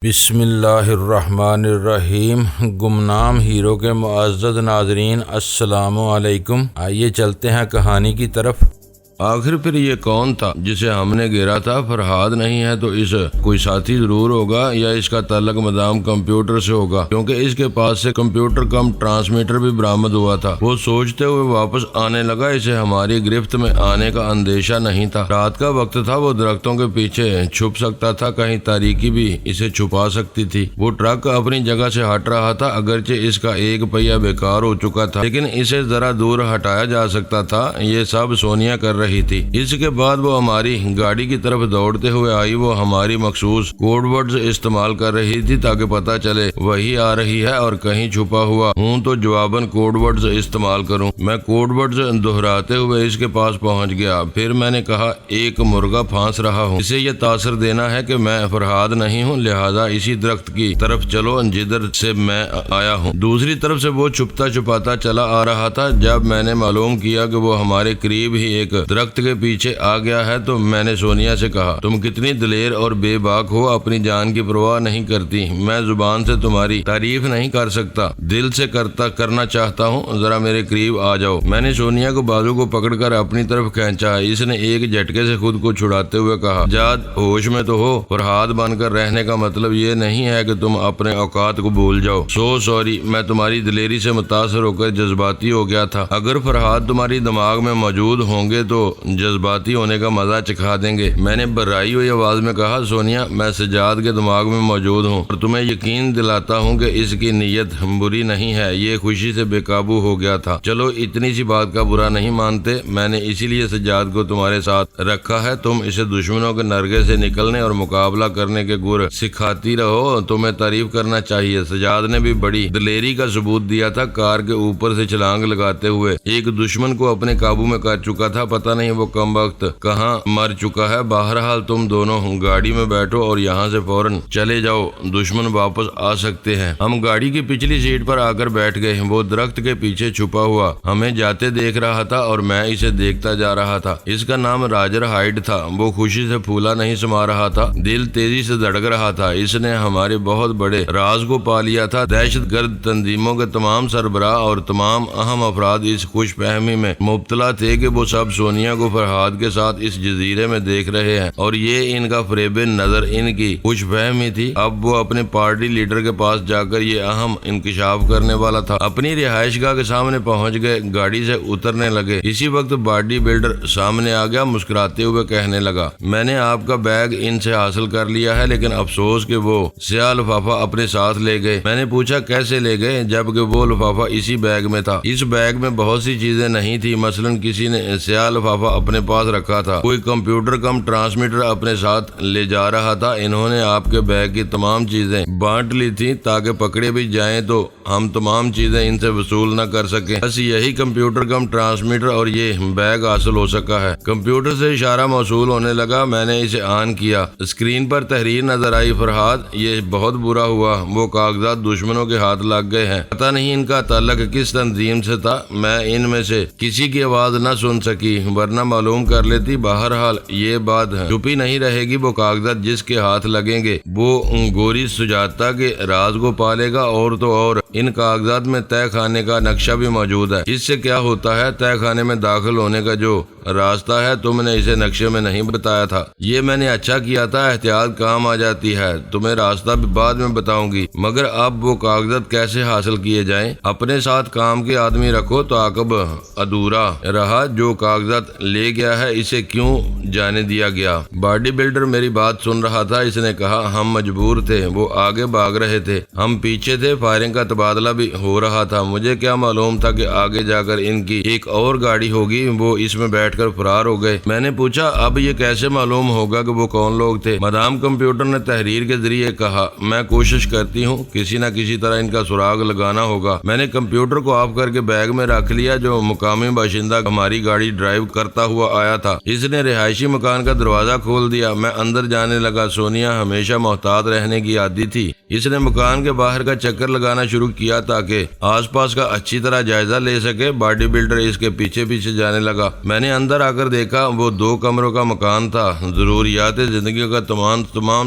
بسم اللہ الرحمن الرحیم۔ گمنام ہیرو کے معزز ناظرین، السلام علیکم۔ آئیے چلتے ہیں کہانی کی طرف۔ آخر پھر یہ کون تھا جسے ہم نے گھیرا تھا؟ فرہاد نہیں ہے تو اس کوئی ساتھی ضرور ہوگا، یا اس کا تعلق مدام کمپیوٹر سے ہوگا، کیونکہ اس کے پاس سے کمپیوٹر کم ٹرانسمیٹر بھی برآمد ہوا تھا۔ وہ سوچتے ہوئے واپس آنے لگا، اسے ہماری گرفت میں آنے کا اندیشہ نہیں تھا۔ رات کا وقت تھا، وہ درختوں کے پیچھے چھپ سکتا تھا، کہیں تاریکی بھی اسے چھپا سکتی تھی۔ وہ ٹرک اپنی جگہ سے ہٹ رہا تھا، اگرچہ اس کا ایک پہیہ بیکار ہو چکا تھا، لیکن اسے ذرا دور ہٹایا جا سکتا تھا۔ یہ سب سونیا کر رہی تھی۔ اس کے بعد وہ ہماری گاڑی کی طرف دوڑتے ہوئے آئی۔ وہ ہماری مخصوص کوڈ ورڈز استعمال کر رہی تھی تاکہ پتہ چلے وہی آ رہی ہے اور کہیں چھپا ہوا ہوں تو جواباً کوڈ ورڈز استعمال کروں۔ میں کوڈ ورڈز دہراتے ہوئے اس کے پاس پہنچ گیا۔ پھر میں نے کہا، ایک مرغا پھانس رہا ہوں، اسے یہ تاثر دینا ہے کہ میں فرہاد نہیں ہوں، لہذا اسی درخت کی طرف چلو جدھر سے میں آیا ہوں۔ دوسری طرف سے وہ چھپتا چھپاتا چلا آ رہا تھا۔ جب میں نے معلوم کیا کہ وہ ہمارے قریب ہی ایک درخت کے پیچھے آ گیا ہے تو میں نے سونیا سے کہا، تم کتنی دلیر اور بے باک ہو، اپنی جان کی پرواہ نہیں کرتی۔ میں زبان سے تمہاری تعریف نہیں کر سکتا، دل سے کرنا چاہتا ہوں، ذرا میرے قریب آ جاؤ۔ میں نے سونیا کو بازو کو پکڑ کر اپنی طرف کھینچا۔ اس نے ایک جھٹکے سے خود کو چھڑاتے ہوئے کہا، جاد ہوش میں تو ہو؟ فرہاد بن کر رہنے کا مطلب یہ نہیں ہے کہ تم اپنے اوقات کو بھول جاؤ۔ سوری، میں تمہاری دلیری سے متاثر ہو کر جذباتی ہو گیا تھا۔ اگر فرہاد تمہاری دماغ میں موجود ہوں گے تو جذباتی ہونے کا مزہ چکھا دیں گے۔ میں نے بررائی ہوئی آواز میں کہا، سونیا، میں سجاد کے دماغ میں موجود ہوں اور تمہیں یقین دلاتا ہوں کہ اس کی نیت بری نہیں ہے، یہ خوشی سے بے قابو ہو گیا تھا۔ چلو اتنی سی بات کا برا نہیں مانتے، میں نے اسی لیے سجاد کو تمہارے ساتھ رکھا ہے، تم اسے دشمنوں کے نرغے سے نکلنے اور مقابلہ کرنے کے گر سکھاتی رہو۔ تمہیں تعریف کرنا چاہیے، سجاد نے بھی بڑی دلیری کا ثبوت دیا تھا، کار کے اوپر سے چھلانگ لگاتے ہوئے ایک دشمن کو اپنے قابو میں کر چکا تھا، پتہ نہیں وہ کم وقت کہاں مر چکا ہے۔ بہرحال تم دونوں گاڑی میں بیٹھو اور یہاں سے فوراً چلے جاؤ، دشمن واپس آ سکتے ہیں۔ ہم گاڑی کی پچھلی سیٹ پر آ کر بیٹھ گئے۔ وہ درخت کے پیچھے چھپا ہوا ہمیں جاتے دیکھ رہا تھا اور میں اسے دیکھتا جا رہا تھا۔ اس کا نام راجر ہائیڈ تھا۔ وہ خوشی سے پھولا نہیں سما رہا تھا، دل تیزی سے دھڑک رہا تھا۔ اس نے ہمارے بہت بڑے راز کو پا لیا تھا۔ دہشت گرد تنظیموں کے تمام سربراہ اور تمام اہم افراد اس خوش فہمی میں مبتلا تھے کہ وہ سب سونیا کو فرہاد کے ساتھ اس جزیرے میں دیکھ رہے ہیں اور یہ ان کا فریب نظر ان کی خوش فہمی تھی۔ اب وہ اپنے پارٹی لیڈر کے پاس جا کر یہ اہم انکشاف کرنے والا تھا۔ اپنی رہائش گاہ کے سامنے پہنچ گئے، گاڑی سے اترنے لگے۔ اسی وقت باڈی بلڈر سامنے آ گیا، مسکراتے ہوئے کہنے لگا، میں نے آپ کا بیگ ان سے حاصل کر لیا ہے، لیکن افسوس کہ وہ سیاہ لفافہ اپنے ساتھ لے گئے۔ میں نے پوچھا کیسے لے گئے، جبکہ وہ لفافہ اسی بیگ میں تھا۔ اس بیگ میں بہت سی چیزیں نہیں تھی، مثلا کسی نے سیاہ لفافہ اپنے پاس رکھا تھا، کوئی کمپیوٹر کم ٹرانسمیٹر اپنے ساتھ لے جا رہا تھا۔ انہوں نے آپ کے بیگ کی تمام چیزیں بانٹ لی تھی تاکہ پکڑے بھی جائیں تو ہم تمام چیزیں ان سے وصول نہ کر سکیں۔ بس یہی کمپیوٹر کم ٹرانسمیٹر اور یہ بیگ حاصل ہو سکا ہے۔ کمپیوٹر سے اشارہ موصول ہونے لگا، میں نے اسے آن کیا۔ اسکرین پر تحریر نظر آئی، فرہاد، یہ بہت برا ہوا، وہ کاغذات دشمنوں کے ہاتھ لگ گئے ہیں۔ پتہ نہیں ان کا تعلق کس تنظیم سے تھا، میں ان میں سے کسی کی آواز نہ سن سکی، ورنہ معلوم کر لیتی۔ بہرحال یہ بات چھپی نہیں رہے گی، وہ کاغذات جس کے ہاتھ لگیں گے وہ گوری سجاتا کے راز کو پالے گا، اور تو اور ان کاغذات میں تہ خانے کا نقشہ بھی موجود ہے۔ اس سے کیا ہوتا ہے، تہ خانے میں داخل ہونے کا جو راستہ ہے تم نے اسے نقشے میں نہیں بتایا تھا۔ یہ میں نے اچھا کیا تھا، احتیاط کام آ جاتی ہے۔ تمہیں راستہ بھی بعد میں بتاؤں گی، مگر اب وہ کاغذات کیسے حاصل کیے جائیں؟ اپنے ساتھ کام کے آدمی رکھو تو عقب ادھورا رہا، جو کاغذات لے گیا ہے اسے کیوں جانے دیا گیا؟ باڈی بلڈر میری بات سن رہا تھا۔ اس نے کہا، ہم مجبور تھے، وہ آگے بھاگ رہے تھے، ہم پیچھے تھے، فائرنگ کا تبادلہ بھی ہو رہا تھا۔ مجھے کیا معلوم تھا کہ آگے جا کر ان کی ایک اور گاڑی ہوگی، وہ اس میں بیٹھ کر فرار ہو گئے۔ میں نے پوچھا، اب یہ کیسے معلوم ہوگا کہ وہ کون لوگ تھے؟ مدام کمپیوٹر نے تحریر کے ذریعے کہا، میں کوشش کرتی ہوں، کسی نہ کسی طرح ان کا سراغ لگانا ہوگا۔ میں نے کمپیوٹر کو آف کر کے بیگ میں رکھ لیا، جو مقامی باشندہ ہماری گاڑی ڈرائیو کرتا ہوا آیا تھا۔ اس نے رہائشی مکان کا دروازہ کھول دیا، میں اندر جانے لگا۔ سونیا ہمیشہ محتاط رہنے کی عادی تھی، اس نے مکان کے باہر کا چکر لگانا شروع کیا تاکہ آس پاس کا اچھی طرح جائزہ لے سکے۔ باڈی بلڈر اس کے پیچھے پیچھے جانے لگا۔ میں نے اندر آ کر دیکھا وہ 2 کمروں کا مکان تھا۔ ضروریات زندگی کا تمام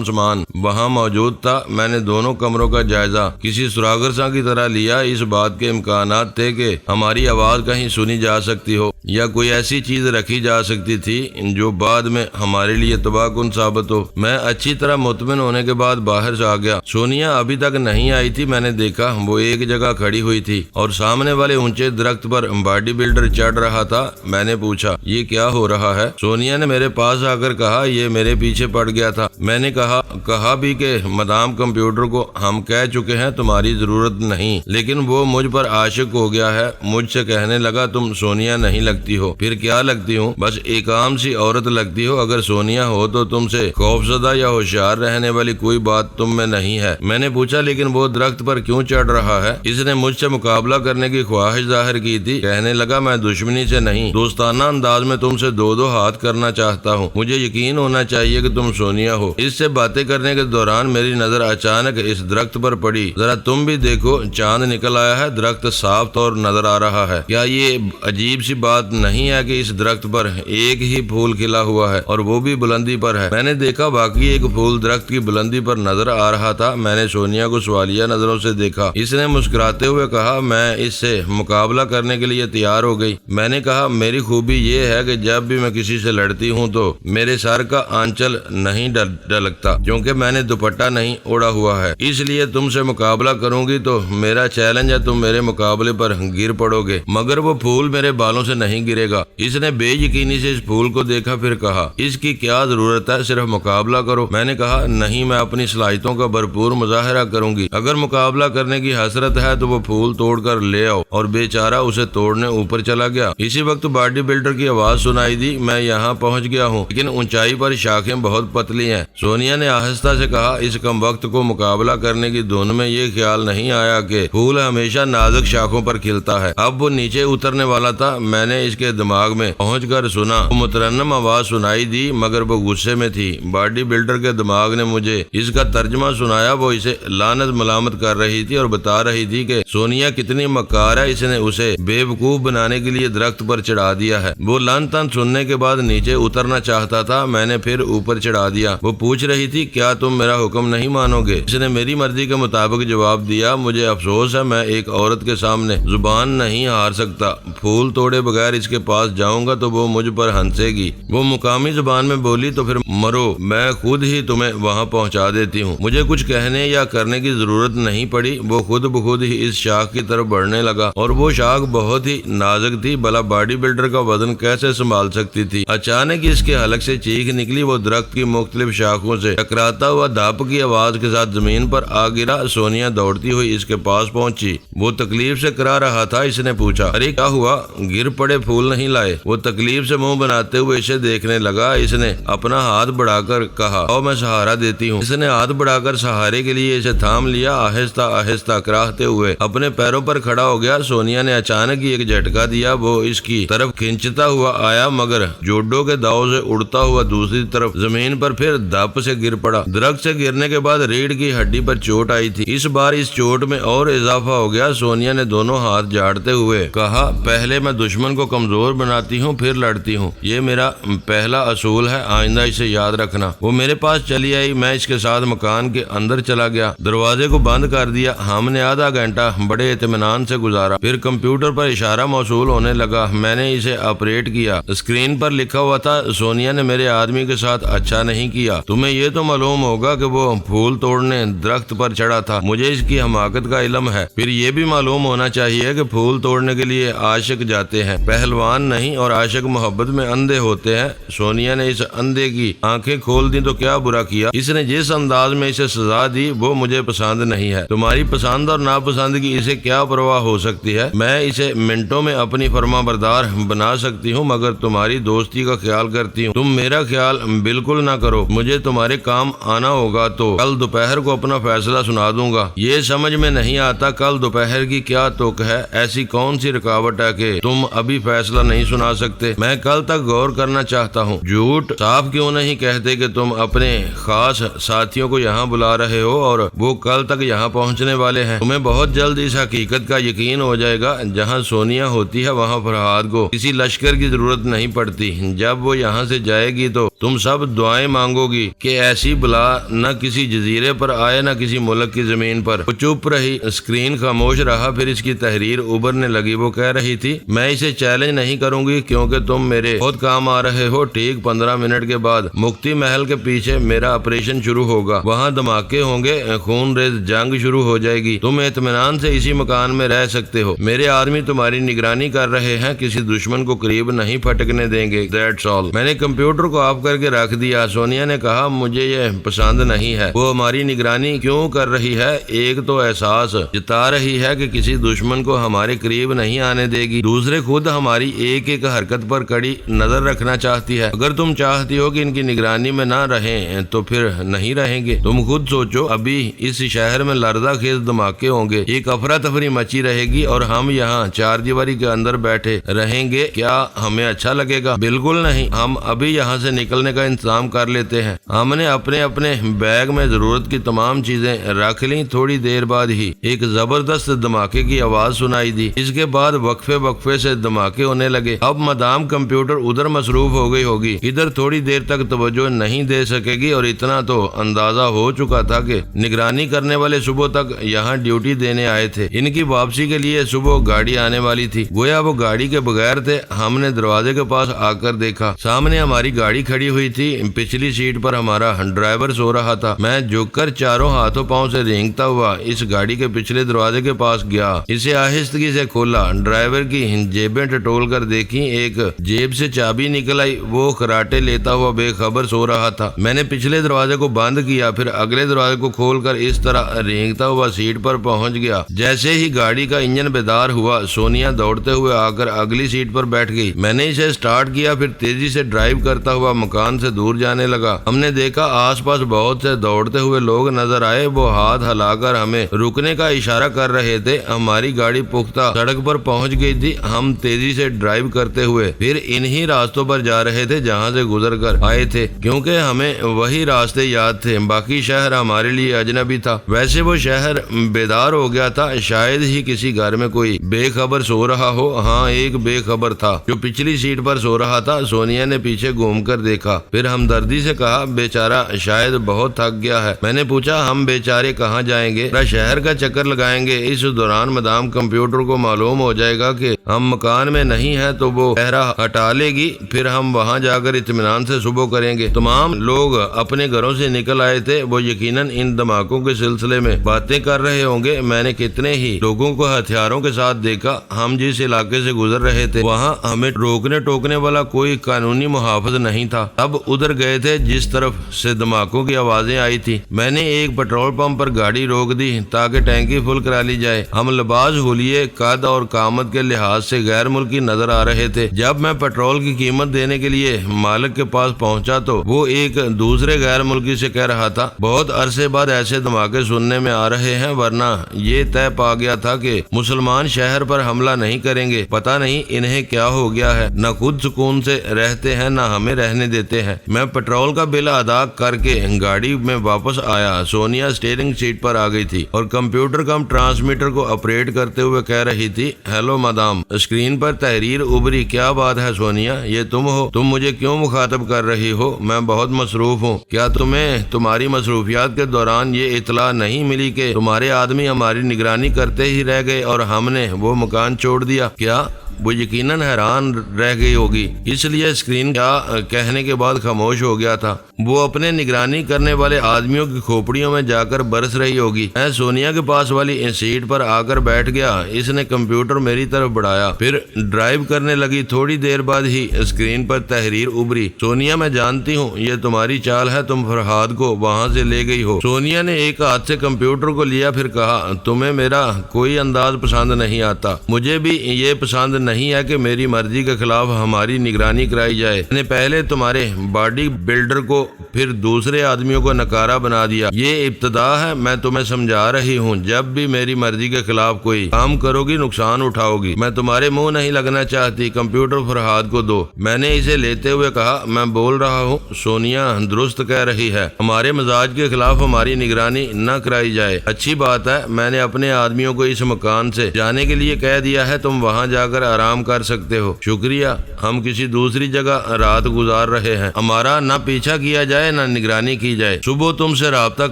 سامان وہاں موجود تھا۔ میں نے دونوں کمروں کا جائزہ کسی سراغرساں کی طرح لیا۔ اس بات کے امکانات تھے کہ ہماری آواز کہیں سنی جا سکتی ہو یا کوئی ایسی چیز رکھی جا سکتی تھی جو بعد میں ہمارے لیے تباہ کن ثابت ہو۔ میں اچھی طرح مطمئن ہونے کے بعد باہر سے آ گیا۔ سونیا ابھی تک نہیں آئی تھی۔ میں نے دیکھا وہ ایک جگہ کھڑی ہوئی تھی اور سامنے والے اونچے درخت پر باڈی بلڈر چڑھ رہا تھا۔ میں نے پوچھا یہ کیا ہو رہا ہے؟ سونیا نے میرے پاس آ کر کہا یہ میرے پیچھے پڑ گیا تھا۔ میں نے کہا بھی کہ مدام کمپیوٹر کو ہم کہہ چکے ہیں تمہاری ضرورت نہیں، لیکن وہ مجھ پر عاشق ہو گیا ہے۔ مجھ سے کہنے لگا تم سونیا نہیں لگتی ہو۔ پھر کیا لگتی ہوں؟ بس ایک عام سی عورت لگتی ہو۔ اگر سونیا ہو تو تم سے خوفزدہ یا ہوشیار رہنے والی کوئی بات تم میں نہیں ہے۔ میں نے پوچھا لیکن وہ درخت پر کیوں چڑھ رہا ہے؟ اس نے مجھ سے مقابلہ کرنے کی خواہش ظاہر کی تھی۔ کہنے لگا میں دشمنی سے نہیں، دوستانہ انداز میں تم سے 2 ہاتھ کرنا چاہتا ہوں۔ مجھے یقین ہونا چاہیے کہ تم سونیا ہو۔ اس سے باتیں کرنے کے دوران میری نظر اچانک اس درخت پر پڑی۔ ذرا تم بھی دیکھو، چاند نکل آیا ہے، درخت صاف طور نظر آ رہا ہے۔ کیا یہ عجیب سی بات نہیں ہے کہ اس درخت پر ایک ہی پھول کھلا ہوا ہے اور وہ بھی بلندی پر ہے؟ میں نے دیکھا باقی ایک پھول درخت کی بلندی پر نظر آ رہا تھا۔ میں نے سونیا کو سوالیہ نظروں سے دیکھا۔ اس نے مسکراتے ہوئے کہا میں اس سے مقابلہ کرنے کے لیے تیار ہو گئی۔ میں نے کہا میری خوبی یہ ہے کہ جب بھی میں کسی سے لڑتی ہوں تو میرے سر کا آنچل نہیں ڈلکتا کیونکہ میں نے دوپٹہ نہیں اوڑا ہوا ہے۔ اس لیے تم سے مقابلہ کروں گی تو میرا چیلنج ہے تم میرے مقابلے پر گر پڑو گے، مگر وہ پھول میرے بالوں سے نہیں گرے گا۔ اس نے بے یقینی سے اس پھول کو دیکھا، پھر کہا اس کی کیا ضرورت ہے، صرف مقابلہ کرو۔ میں نے کہا نہیں، میں اپنی صلاحیتوں کا بھرپور مظاہرہ کروں گی۔ اگر مقابلہ کرنے کی حسرت ہے تو وہ پھول توڑ کر لے آؤ۔ اور بیچارہ اسے توڑنے اوپر چلا گیا۔ اسی وقت باڈی بلڈر کی آواز سنائی دی، میں یہاں پہنچ گیا ہوں لیکن اونچائی پر شاخیں بہت پتلی ہیں۔ سونیا نے آہستہ سے کہا اس کم وقت کو مقابلہ کرنے کی دھن میں یہ خیال نہیں آیا کہ پھول ہمیشہ نازک شاخوں پر کھلتا ہے۔ اب وہ نیچے اترنے والا تھا۔ میں نے اس کے دماغ میں پہنچ کر سنا، وہ مترنم آواز سنائی دی مگر وہ غصے میں تھی۔ باڈی بلڈر کے دماغ نے مجھے اس کا ترجمہ سنایا۔ وہ اسے لعنت ملامت کر رہی تھی اور بتا رہی تھی کہ سونیا کتنی مکار ہے، اس نے اسے بے وقوف بنانے کے لیے درخت پر چڑھا دیا ہے۔ وہ لعن تن سننے کے بعد نیچے اترنا چاہتا تھا، میں نے پھر اوپر چڑھا دیا۔ وہ پوچھ رہی تھی کیا تم میرا حکم نہیں مانو گے؟ اس نے میری مرضی کے مطابق جواب دیا، مجھے افسوس ہے میں ایک عورت کے سامنے زبان نہیں ہار سکتا۔ پھول توڑے بغیر اس کے پاس جاؤں گا تو وہ مجھ پر ہنسے گی۔ وہ مقامی زبان میں بولی تو پھر مرو، میں خود ہی تمہیں وہاں پہنچا دیتی ہوں۔ مجھے کچھ کہنے یا کرنے کی ضرورت نہیں پڑی۔ وہ خود بخود ہی اس شاخ کی طرف بڑھنے لگا اور وہ شاخ بہت ہی نازک تھی، بھلا باڈی بلڈر کا وزن کیسے سنبھال سکتی تھی؟ اچانک اس کے حلق سے چیخ نکلی، وہ درخت کی مختلف شاخوں سے ٹکراتا ہوا دھپ کی آواز کے ساتھ زمین پر آ گرا۔ سونیا دوڑتی ہوئی اس کے پاس پہنچی۔ وہ تکلیف سے کرا رہا تھا۔ اس نے پوچھا ارے کیا ہوا، گر پڑے، پھول نہیں لائے؟ وہ تکلیف سے منہ بناتے ہوئے اسے دیکھنے لگا۔ اس نے اپنا ہاتھ بڑھا کر کہا او میں سہارا دیتی ہوں۔ اس نے ہاتھ بڑھا کر سہارے کے لیے اسے تھام لیا۔ آہستہ آہستہ کراہتے ہوئے اپنے پیروں پر کھڑا ہو گیا۔ سونیا نے اچانک ہی ایک جھٹکا دیا۔ وہ اس کی طرف کھنچتا ہوا آیا مگر جوڑوں کے داؤ سے اڑتا ہوا دوسری طرف زمین پر پھر دھپ سے گر پڑا۔ درخت سے گرنے کے بعد ریڑھ کی ہڈی پر چوٹ آئی تھی۔ اس بار اس چوٹ میں اور اضافہ ہو گیا۔ سونیا نے دونوں ہاتھ جھاڑتے ہوئے کہا پہلے میں دشمن کو کمزور بناتی ہوں پھر لڑتی ہوں، یہ میرا پہلا اصول ہے، آئندہ اسے یاد رکھنا۔ وہ میرے پاس چلی آئی، میں اس کے ساتھ مکان کے اندر چلا گیا، دروازے کو بند کر دیا۔ ہم نے آدھا گھنٹہ بڑے اطمینان سے گزارا۔ پھر کمپیوٹر پر اشارہ موصول ہونے لگا۔ میں نے اسے آپریٹ کیا۔ اسکرین پر لکھا ہوا تھا سونیا نے میرے آدمی کے ساتھ اچھا نہیں کیا۔ تمہیں یہ تو معلوم ہوگا کہ وہ پھول توڑنے درخت پر چڑھا تھا، مجھے اس کی حماقت کا علم ہے۔ پھر یہ بھی معلوم ہونا چاہیے کہ پھول توڑنے کے لیے عاشق جاتے ہیں، پہلوان نہیں، اور عاشق محبت میں اندھے ہوتے ہیں۔ سونیا نے اس اندھے کی آنکھیں کھول دی تو کیا برا کیا؟ اس نے جس انداز میں اسے سزا دی وہ مجھے پسند نہیں ہے۔ تمہاری پسند اور ناپسند کی اسے کیا پرواہ ہو سکتی ہے؟ میں اسے منٹوں میں اپنی فرما بردار بنا سکتی ہوں مگر تمہاری دوستی کا خیال کرتی ہوں۔ تم میرا خیال بالکل نہ کرو، مجھے تمہارے کام آنا ہوگا تو کل دوپہر کو اپنا فیصلہ سنا دوں گا۔ یہ سمجھ میں نہیں آتا کل دوپہر کی کیا توقع ہے، ایسی کون سی رکاوٹ ہے کہ تم ابھی فیصلہ نہیں سنا سکتے؟ میں کل تک غور کرنا چاہتا ہوں۔ جھوٹ صاف کیوں نہیں کہتے کہ تم اپنے خاص ساتھیوں کو یہاں بلا رہے ہو اور وہ کل تک یہاں پہنچنے والے ہیں؟ تمہیں بہت جلد اس حقیقت کا یقین ہو جائے گا، جہاں سونیا ہوتی ہے وہاں فرحاد کو کسی لشکر کی ضرورت نہیں پڑتی۔ جب وہ یہاں سے جائے گی تو تم سب دعائیں مانگو گی کہ ایسی بلا نہ کسی جزیرے پر آئے نہ کسی ملک کی زمین پر۔ وہ چپ رہی، اسکرین خاموش رہا، پھر اس کی تحریر ابھرنے لگی۔ وہ کہہ رہی تھی، میں اسے چیلنج نہیں کروں گی کیونکہ تم میرے بہت کام آ رہے ہو۔ ٹھیک 15 منٹ کے بعد مکتی محل کے پیچھے میرا آپریشن شروع ہوگا، وہاں دھماکے ہوں گے، خون ریز جنگ شروع ہو جائے گی۔ تم اطمینان سے اسی مکان میں رہ سکتے ہو، میرے آدمی تمہاری نگرانی کر رہے ہیں، کسی دشمن کو قریب نہیں پھٹکنے دیں گے۔ That's all. میں نے کمپیوٹر کو آف کر کے رکھ دیا۔ سونیا نے کہا، مجھے یہ پسند نہیں ہے۔ وہ ہماری نگرانی کیوں کر رہی ہے؟ ایک تو احساس جتا رہی ہے کہ کسی دشمن کو ہمارے قریب نہیں آنے دے گی، دوسرے خود ہماری ایک ایک حرکت پر کڑی نظر رکھنا چاہتی ہے۔ اگر تم چاہتی ہو کہ ان کی نگرانی میں نہ رہیں تو پھر نہیں رہیں گے۔ تم خود سوچو، ابھی اس شہر میں لرزہ خیز دھماکے ہوں گے، ایک افراتفری مچی رہے گی اور ہم یہاں چار دیواری کے اندر بیٹھے رہیں گے۔ کیا ہمیں اچھا لگے گا؟ بالکل نہیں۔ ہم ابھی یہاں سے نکلنے کا انتظام کر لیتے ہیں۔ ہم نے اپنے اپنے بیگ میں ضرورت کی تمام چیزیں رکھ لیں۔ تھوڑی دیر بعد ہی ایک زبردست دھماکے کی آواز سنائی دی۔ اس کے بعد وقفے سے دھماکے ہونے لگے۔ اب مدام کمپیوٹر ادھر مصروف ہو گئی ہوگی، ادھر تھوڑی دیر تک توجہ نہیں دے سکے گی، اور اتنا تو اندازہ ہو چکا تھا کہ نگرانی کرنے والے صبح تک یہاں ڈیوٹی دینے آئے تھے۔ ان کی واپسی کے لیے صبح گاڑی آنے والی تھی، گویا وہ گاڑی کے بغیر تھے۔ ہم نے دروازے کے پاس آ کر دیکھا، سامنے ہماری گاڑی کھڑی ہوئی تھی، پچھلی سیٹ پر ہمارا ڈرائیور سو رہا تھا۔ میں جھک کر چاروں ہاتھوں پاؤں سے رینگتا ہوا اس گاڑی کے پچھلے دروازے کے پاس گیا، اسے آہستگی سے کھولا، ڈرائیور کی جیبیں ٹٹول کر دیکھی، ایک جیب سے چابی نکل آئی، وہ خراٹے لیتا ہوا بے خبر سو رہا تھا۔ میں نے پچھلے دروازے کو بند کیا، پھر اگلے دروازے کو کھول کر اس طرح رینگتا ہوا سیٹ پر پہنچ گیا۔ جیسے ہی گاڑی کا انجن بیدار ہوا، سونیا دوڑتے ہوئے آ کر اگلی سیٹ پر بیٹھ گئی۔ میں نے اسے سٹارٹ کیا، پھر تیزی سے ڈرائیو کرتا ہوا مکان سے دور جانے لگا۔ ہم نے دیکھا آس پاس بہت سے دوڑتے ہوئے لوگ نظر آئے، وہ ہاتھ ہلا کر ہمیں رکنے کا اشارہ کر رہے تھے۔ ہماری گاڑی پختہ سڑک پر پہنچ گئی تھی۔ ہم تیزی سے ڈرائیو کرتے ہوئے پھر انہی راستوں پر جا رہے تھے جہاں سے گزر کر آئے تھے، کیونکہ ہمیں وہی راستے یاد تھے۔ باقی شہر ہمارے لیے اجنبی تھا۔ ویسے وہ شہر بیدار ہو گیا تھا، شاید ہی کسی گھر میں کوئی بے خبر سو رہا ہو۔ ہاں، ایک بے خبر تھا جو پچھلی سیٹ پر سو رہا تھا۔ سونیا نے پیچھے گھوم کر دیکھا، پھر ہمدردی سے کہا، بیچارہ شاید بہت تھک گیا ہے۔ میں نے پوچھا، ہم بیچارے کہاں جائیں گے؟ شہر کا چکر لگائیں گے۔ اس دوران مدام کمپیوٹر کو معلوم ہو جائے گا کہ ہم مکان میں نہیں ہیں تو وہ پہرا ہٹا لے گی، پھر ہم وہاں جا کر اطمینان سے صبح کریں گے۔ تمام لوگ اپنے گھروں سے نکل آئے تھے، وہ یقیناً ان دھماکوں کے سلسلے میں باتیں کر رہے ہوں گے۔ میں نے کتنے ہی لوگوں کو ہتھیاروں کے ساتھ دیکھا۔ ہم جس علاقے سے گزر رہے تھے وہاں ہمیں روکنے ٹوکنے والا کوئی قانونی محافظ نہیں تھا۔ اب ادھر گئے تھے جس طرف سے دھماکوں کی آوازیں آئی تھی۔ میں نے ایک پیٹرول پمپ پر گاڑی روک دی تاکہ ٹینکی فل کرا لی جائے۔ ہم لباس، حلیے، قد اور قامت کے لحاظ سے غیر ملکی نظر آ رہے تھے۔ جب میں پیٹرول کی قیمت دینے کے لیے مالک کے پاس پہنچا تو وہ ایک دوسرے غیر ملکی سے کہہ رہا تھا، بہت عرصے بعد ایسے دھماکے سننے میں آ رہے ہیں، ورنہ یہ طے پا گیا تھا کہ مسلمان شہر پر حملہ نہیں کریں گے۔ پتہ نہیں انہیں کیا ہو گیا ہے، نہ خود سکون سے رہتے ہیں نہ ہمیں رہنے دیتے ہیں۔ میں پیٹرول کا بل ادا کر کے گاڑی میں واپس آیا۔ سونیا اسٹیئرنگ سیٹ پر آ گئی تھی اور کمپیوٹر کم ٹرانسمیٹر کو آپریٹ کرتے ہوئے کہہ رہی تھی، ہیلو مدام۔ اسکرین پر تحریر ابھری، کیا بات ہے سونیا، یہ تم ہو؟ تم مجھے کیوں مخاطب کر رہی ہو؟ میں بہت مصروف ہوں۔ کیا تمہیں تمہاری مصروفیات کے دوران یہ اطلاع نہیں ملی کہ تمہارے آدمی ہماری نگرانی کرتے ہی رہ گئے اور ہم نے وہ مکان چھوڑ دیا؟ کیا؟ وہ یقیناً حیران رہ گئی ہوگی، اس لیے اسکرین کیا کہنے کے بعد خاموش ہو گیا تھا۔ وہ اپنے نگرانی کرنے والے آدمیوں کی کھوپڑیوں میں جا کر برس رہی ہوگی۔ میں سونیا کے پاس والی سیٹ پر آ کر بیٹھ گیا۔ اس نے کمپیوٹر میری طرف بڑھایا، پھر ڈرائیو کرنے لگی۔ تھوڑی دیر بعد ہی اسکرین پر تحریر ابھری، سونیا میں جانتی ہوں یہ تمہاری چال ہے، تم فرحاد کو وہاں سے لے گئی ہو۔ سونیا نے ایک ہاتھ سے کمپیوٹر کو لیا، پھر کہا، تمہیں میرا کوئی انداز پسند نہیں آتا، مجھے بھی یہ پسند نہیں ہے کہ میری مرضی کے خلاف ہماری نگرانی کرائی جائے۔ میں نے پہلے تمہارے باڈی بلڈر کو پھر دوسرے آدمیوں کو نکارہ بنا دیا۔ یہ ابتدا ہے، میں تمہیں سمجھا رہی ہوں، جب بھی میری مرضی کے خلاف کوئی کام کرو گی نقصان اٹھاؤ گی۔ میں تمہارے منہ نہیں لگنا چاہتی، کمپیوٹر فرحاد کو دو۔ میں نے اسے لیتے ہوئے کہا، میں بول رہا ہوں، سونیا درست کہہ رہی ہے، ہمارے مزاج کے خلاف ہماری نگرانی نہ کرائی جائے۔ اچھی بات ہے، میں نے اپنے آدمیوں کو اس مکان سے جانے کے لیے کہہ دیا ہے، تم وہاں جا کر آرام کر سکتے ہو۔ شکریہ، ہم کسی دوسری جگہ رات گزار رہے ہیں، ہمارا نہ پیچھا کیا جائے نہ نگرانی کی جائے۔ صبح تم سے رابطہ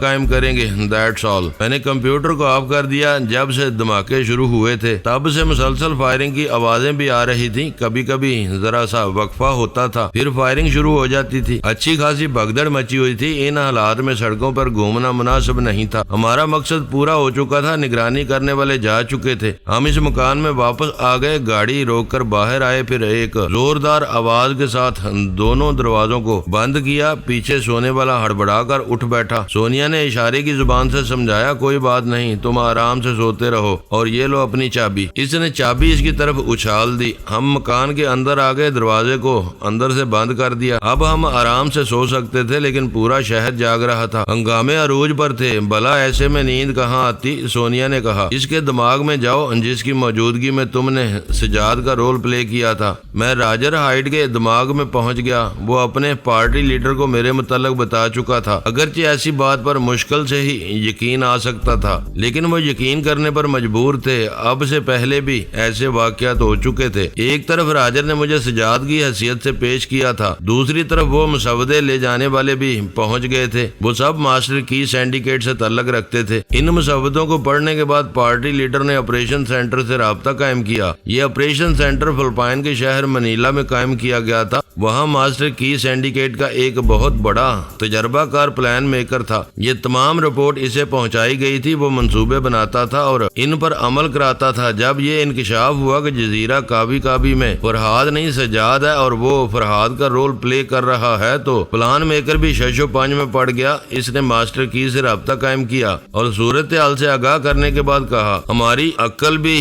قائم کریں گے، دیٹس آل۔ میں نے کمپیوٹر کو آف کر دیا۔ جب سے دھماکے شروع ہوئے تھے تب سے مسلسل فائرنگ کی آوازیں بھی آ رہی تھیں، کبھی کبھی ذرا سا وقفہ ہوتا تھا، پھر فائرنگ شروع ہو جاتی تھی۔ اچھی خاصی بھگدڑ مچی ہوئی تھی۔ ان حالات میں سڑکوں پر گھومنا مناسب نہیں تھا۔ ہمارا مقصد پورا ہو چکا تھا، نگرانی کرنے والے جا چکے تھے۔ ہم اس مکان میں واپس آ گئے، گاڑی روک کر باہر آئے، پھر ایک زوردار آواز کے ساتھ دونوں دروازوں کو بند کیا۔ پیچھے سونے والا ہڑبڑا کر اٹھ بیٹھا۔ سونیا نے اشارے کی زبان سے سمجھایا، کوئی بات نہیں، تم آرام سے سوتے رہو، اور یہ لو اپنی چابی۔ اس نے چابی اس کی طرف اچھال دی۔ ہم مکان کے اندر آ گئے، دروازے کو اندر سے بند کر دیا۔ اب ہم آرام سے سو سکتے تھے، لیکن پورا شہر جاگ رہا تھا، ہنگامے عروج پر تھے۔ بھلا ایسے میں نیند کہاں آتی؟ سونیا نے کہا، اس کے دماغ میں جاؤ جس کی موجودگی میں تم نے سجاد کا رول پلے کیا تھا۔ میں راجر ہائیڈ کے دماغ میں پہنچ گیا۔ وہ اپنے پارٹی لیڈر کو میرے متعلق بتا چکا تھا، اگرچہ ایسی بات پر مشکل سے ہی یقین آ سکتا تھا، لیکن وہ یقین کرنے پر مجبور تھے۔ اب سے پہلے بھی ایسے واقعات ہو چکے تھے۔ ایک طرف راجر نے مجھے سجاد کی حیثیت سے پیش کیا تھا، دوسری طرف وہ مسودے لے جانے والے بھی پہنچ گئے تھے۔ وہ سب ماسٹر کی سینڈیکیٹ سے تعلق رکھتے تھے۔ ان مسودوں کو پڑھنے کے بعد پارٹی لیڈر نے آپریشن سینٹر سے رابطہ قائم کیا۔ یہ آپریشن سینٹر فلپائن کے شہر منیلا میں قائم کیا گیا تھا۔ وہاں ماسٹر کی سینڈیکیٹ کا ایک بہت بڑا تجربہ کار پلان میکر تھا۔ یہ تمام رپورٹ اسے پہنچائی گئی تھی، وہ منصوبے بناتا تھا اور ان پر عمل کراتا تھا۔ جب یہ انکشاف ہوا کہ جزیرہ کابی میں فرحاد نہیں سجاد ہے اور وہ فرحاد کا رول پلے کر رہا ہے، تو پلان میکر بھی شش و پنج میں پڑ گیا۔ اس نے ماسٹر کی سے رابطہ قائم کیا اور صورتحال سے آگاہ کرنے کے بعد کہا، ہماری عقل بھی